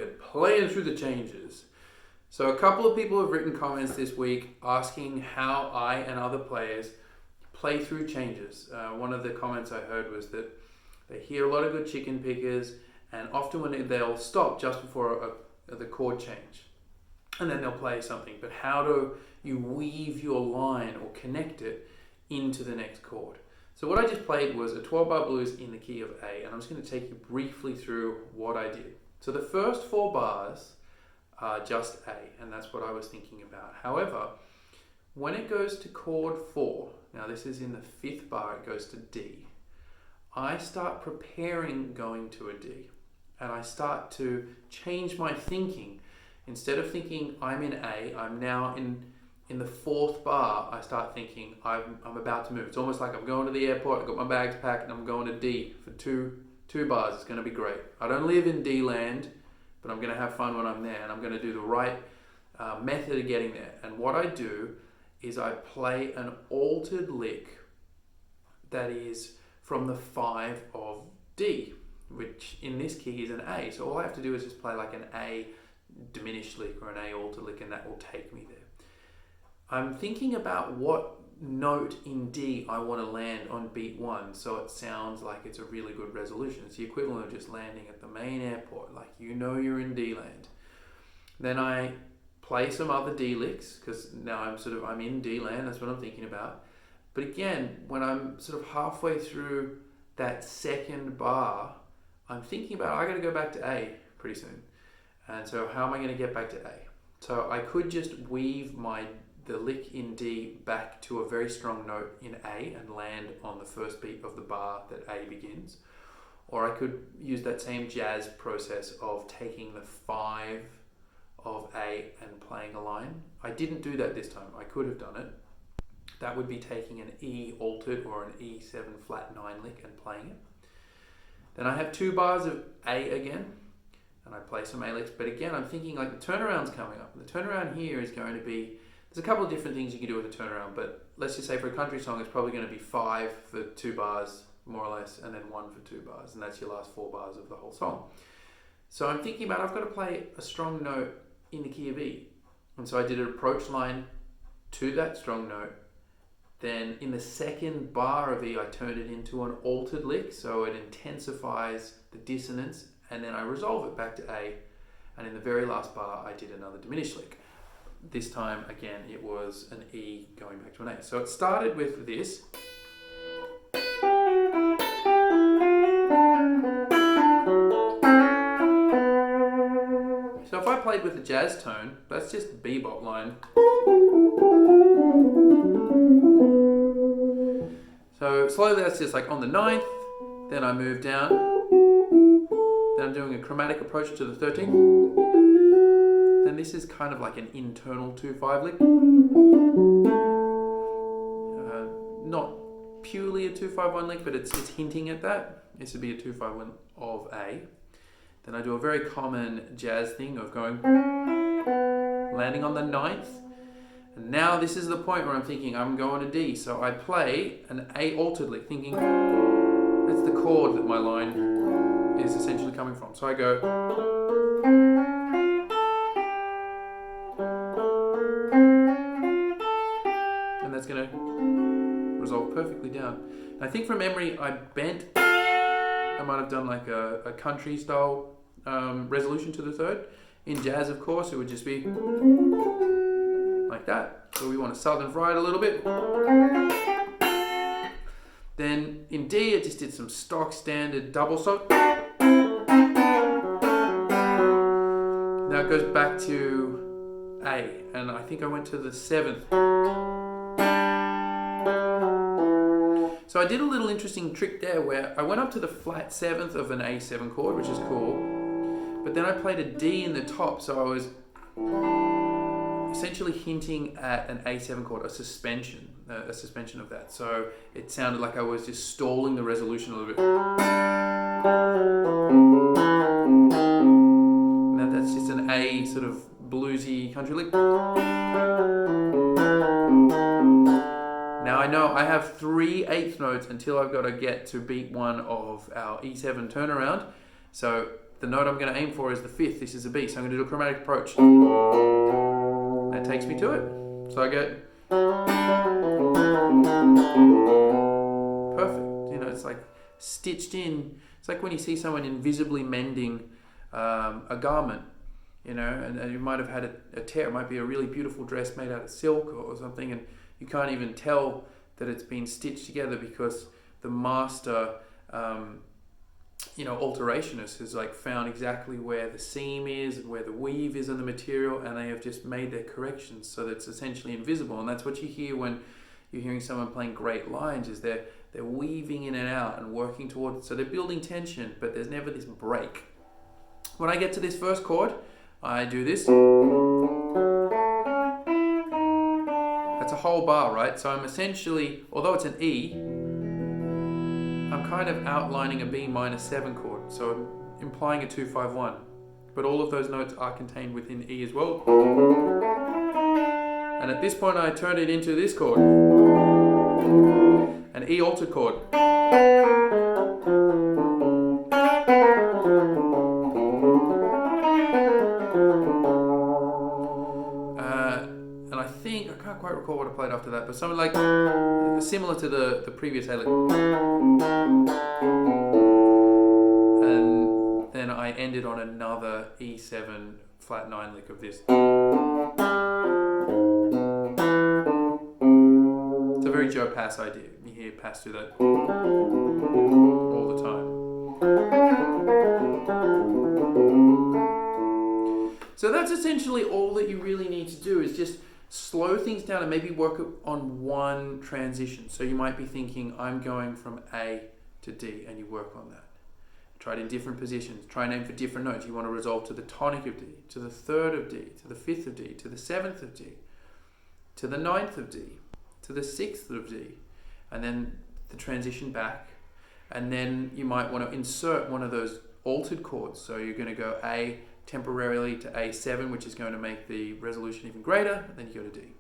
at playing through the changes. So a couple of people have written comments this week asking how I and other players play through changes. One of the comments I heard was that they hear a lot of good chicken pickers, and often when they'll stop just before the chord change, and then they'll play something. But how do you weave your line or connect it into the next chord? So what I just played was a 12-bar blues in the key of A, and I'm just going to take you briefly through what I did. So the first 4 bars are just A, and that's what I was thinking about. However, when it goes to chord 4, now this is in the 5th bar, it goes to D, I start preparing going to a D, and I start to change my thinking. Instead of thinking I'm in A, I'm now in the 4th bar. I start thinking I'm about to move. It's almost like I'm going to the airport, I've got my bags packed, and I'm going to D for two bars. It's going to be great. I don't live in D land, but I'm going to have fun when I'm there, and I'm going to do the right method of getting there. And what I do is I play an altered lick that is from the 5 of D, which in this key is an A. So all I have to do is just play like an A diminished lick or an A altered lick, and that will take me there. I'm thinking about what note in D I want to land on beat 1 so it sounds like it's a really good resolution. It's the equivalent of just landing at the main airport, like you know you're in D land. Then I play some other D licks, because now I'm in D land, that's what I'm thinking about. But again, when I'm sort of halfway through that 2nd bar, I'm thinking about I got to go back to A pretty soon. And so how am I going to get back to A? So I could just weave the lick in D back to a very strong note in A and land on the first beat of the bar that A begins. Or I could use that same jazz process of taking the 5 of A and playing a line. I didn't do that this time. I could have done it. That would be taking an E altered or an E7 flat 9 lick and playing it. Then I have 2 bars of A again, and I play some A licks. But again, I'm thinking like the turnaround's coming up. The turnaround here is going to be, there's a couple of different things you can do with a turnaround, but let's just say for a country song, it's probably going to be 5 for 2 bars, more or less, and then 1 for 2 bars, and that's your last 4 bars of the whole song. So I'm thinking about, I've got to play a strong note in the key of E. And so I did an approach line to that strong note. Then in the 2nd bar of E, I turned it into an altered lick, so it intensifies the dissonance, and then I resolve it back to A. And in the very last bar, I did another diminished lick. This time, again, it was an E going back to an A. So it started with this. So if I played with a jazz tone, that's just bebop line. So slowly that's just like on the 9th, then I move down, then I'm doing a chromatic approach to the 13th, then this is kind of like an internal 2-5 lick, not purely a 2-5-1 lick, but it's hinting at that. This would be a 2-5-1 of A. Then I do a very common jazz thing of going, landing on the 9th, and now this is the point where I'm thinking I'm going to D. So I play an A altered lick, thinking that's the chord that my line is essentially coming from. So I go, and that's going to resolve perfectly down. And I think from memory I might have done like a country style resolution to the 3rd. In jazz, of course, it would just be like that. So we want to southern fry it a little bit. Then in D, it just did some stock standard double soak. Now it goes back to A, and I think I went to the 7th. So I did a little interesting trick there where I went up to the flat 7th of an A7 chord, which is cool, but then I played a D in the top, so I was essentially hinting at an A7 chord, a suspension of that. So it sounded like I was just stalling the resolution a little bit. Now that's just an A sort of bluesy country lick. Now I know I have 3 8th notes until I've got to get to beat 1 of our E7 turnaround. So the note I'm going to aim for is the 5th. This is a B, so I'm going to do a chromatic approach. That takes me to it. So I get perfect. You know, it's like stitched in. It's like when you see someone invisibly mending a garment, you know, and you might have had a tear. It might be a really beautiful dress made out of silk or something, and you can't even tell that it's been stitched together because the master, alterationist has like found exactly where the seam is and where the weave is in the material, and they have just made their corrections so that it's essentially invisible. And that's what you hear when you're hearing someone playing great lines, is they're weaving in and out and working towards, so they're building tension, but there's never this break. When I get to this first chord, I do this. That's a whole bar, right? So I'm essentially, although it's an E, I'm kind of outlining a B minor 7 chord. So I'm implying a 2-5-1. But all of those notes are contained within E as well. And at this point I turn it into this chord. An E altered chord. And I think, I can't quite recall what I played after that, but something like similar to the previous A lick. And then I ended on another E7 flat 9 lick of this. It's a very Joe Pass idea. You hear Pass do that all the time. So that's essentially all that you really need to do, is just slow things down and maybe work on one transition. So you might be thinking, I'm going from A to D, and you work on that. Try it in different positions. Try and aim for different notes. You want to resolve to the tonic of D, to the 3rd of D, to the 5th of D, to the 7th of D, to the 9th of D, to the 6th of D, and then the transition back. And then you might want to insert one of those altered chords. So you're going to go A temporarily to A7, which is going to make the resolution even greater, and then you go to D.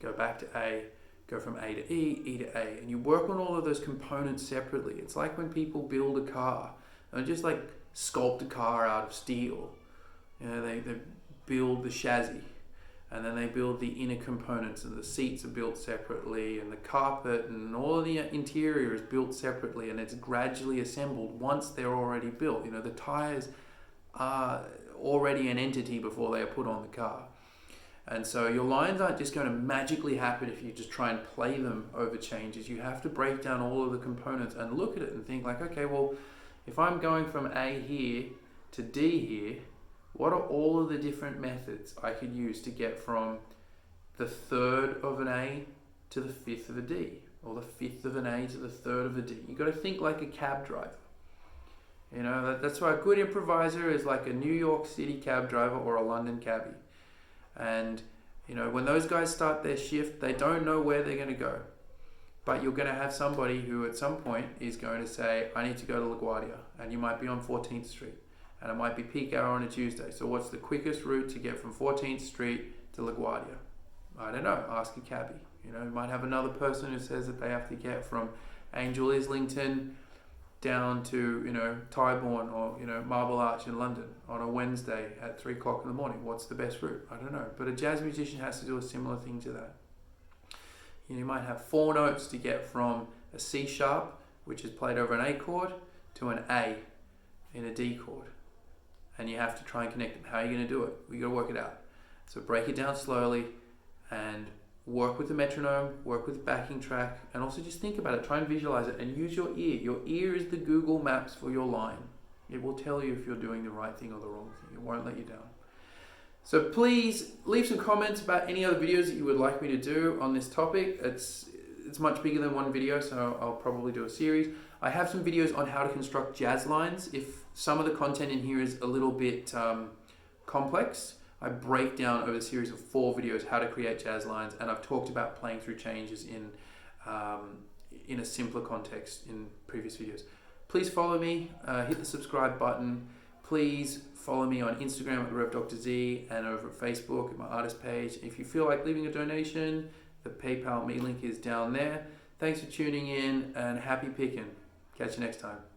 Go back to A, go from A to E, E to A, and you work on all of those components separately. It's like when people build a car, and just like sculpt a car out of steel. You know, they build the chassis, and then they build the inner components, and the seats are built separately, and the carpet and all of the interior is built separately, and it's gradually assembled once they're already built. You know, the tires are already an entity before they are put on the car. And so your lines aren't just going to magically happen if you just try and play them over changes. You have to break down all of the components and look at it and think like, okay, well, if I'm going from A here to D here, what are all of the different methods I could use to get from the 3rd of an A to the 5th of a D, or the 5th of an A to the 3rd of a D? You've got to think like a cab driver. You know, that's why a good improviser is like a New York City cab driver or a London cabbie. And, you know, when those guys start their shift, they don't know where they're going to go. But you're going to have somebody who at some point is going to say, I need to go to LaGuardia. And you might be on 14th Street. And it might be peak hour on a Tuesday. So what's the quickest route to get from 14th Street to LaGuardia? I don't know. Ask a cabbie. You know, you might have another person who says that they have to get from Angel Islington down to, you know, Tyburn or, you know, Marble Arch in London on a Wednesday at 3 o'clock in the morning. What's the best route? I don't know. But a jazz musician has to do a similar thing to that. You might have 4 notes to get from a C sharp, which is played over an A chord, to an A in a D chord. And you have to try and connect them. How are you going to do it? Well, you got to work it out. So break it down slowly and work with the metronome, work with the backing track, and also just think about it. Try and visualize it and use your ear. Your ear is the Google Maps for your line. It will tell you if you're doing the right thing or the wrong thing. It won't let you down. So please leave some comments about any other videos that you would like me to do on this topic. It's much bigger than one video, so I'll probably do a series. I have some videos on how to construct jazz lines. If some of the content in here is a little bit complex, I break down over a series of 4 videos how to create jazz lines, and I've talked about playing through changes in a simpler context in previous videos. Please follow me, hit the subscribe button. Please follow me on Instagram at RevDrZ and over at Facebook at my artist page. If you feel like leaving a donation, the PayPal me link is down there. Thanks for tuning in and happy picking. Catch you next time.